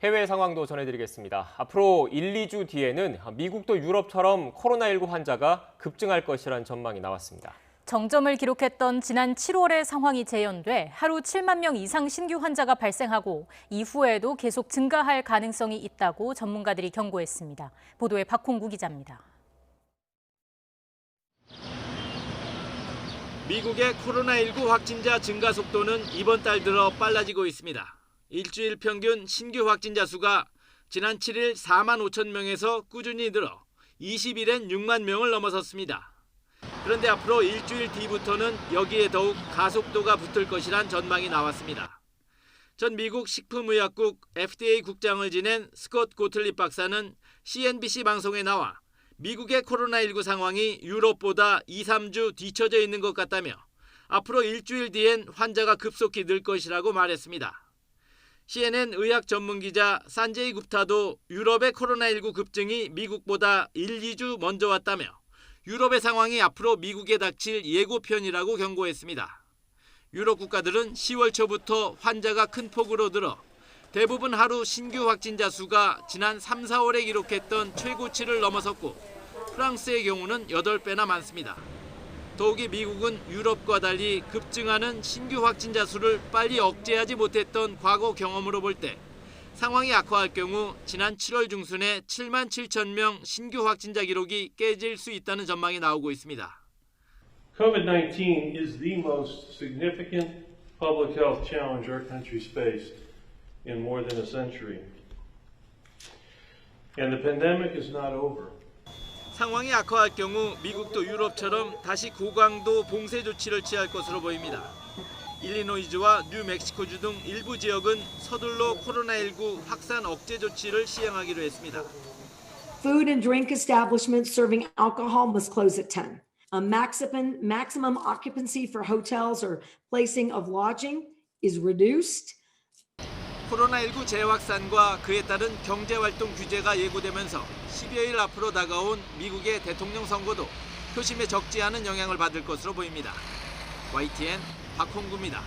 해외 상황도 전해드리겠습니다. 앞으로 1, 2주 뒤에는 미국도 유럽처럼 코로나19 환자가 급증할 것이라는 전망이 나왔습니다. 정점을 기록했던 지난 7월의 상황이 재현돼 하루 7만 명 이상 신규 환자가 발생하고 이후에도 계속 증가할 가능성이 있다고 전문가들이 경고했습니다. 보도에 박홍구 기자입니다. 미국의 코로나19 확진자 증가 속도는 이번 달 들어 빨라지고 있습니다. 일주일 평균 신규 확진자 수가 지난 7일 4만 5천 명에서 꾸준히 늘어 20일엔 6만 명을 넘어섰습니다. 그런데 앞으로 일주일 뒤부터는 여기에 더욱 가속도가 붙을 것이란 전망이 나왔습니다. 전 미국 식품의약국 FDA 국장을 지낸 스콧 고틀립 박사는 CNBC 방송에 나와 미국의 코로나19 상황이 유럽보다 2, 3주 뒤처져 있는 것 같다며 앞으로 일주일 뒤엔 환자가 급속히 늘 것이라고 말했습니다. CNN 의학 전문 기자 산제이 굽타도 유럽의 코로나19 급증이 미국보다 1, 2주 먼저 왔다며 유럽의 상황이 앞으로 미국에 닥칠 예고편이라고 경고했습니다. 유럽 국가들은 10월 초부터 환자가 큰 폭으로 늘어 대부분 하루 신규 확진자 수가 지난 3, 4월에 기록했던 최고치를 넘어섰고 프랑스의 경우는 8배나 많습니다. 더욱이 미국은 유럽과 달리 급증하는 신규 확진자 수를 빨리 억제하지 못했던 과거 경험으로 볼 때 상황이 악화할 경우 지난 7월 중순에 7만 7천 명 신규 확진자 기록이 깨질 수 있다는 전망이 나오고 있습니다. COVID-19 is the most significant public health challenge our country's faced in more than a century. And the pandemic is not over. 상황이 악화할 경우 미국도 유럽처럼 다시 고강도 봉쇄 조치를 취할 것으로 보입니다. 일리노이주와 뉴멕시코주 등 일부 지역은 서둘러 코로나19 확산 억제 조치를 시행하기로 했습니다. Food and drink establishments serving alcohol must close at 10. A maximum occupancy for hotels or placing of lodging is reduced. 코로나19 재확산과 그에 따른 경제활동 규제가 예고되면서 10여일 앞으로 다가온 미국의 대통령 선거도 표심에 적지 않은 영향을 받을 것으로 보입니다. YTN 박홍구입니다.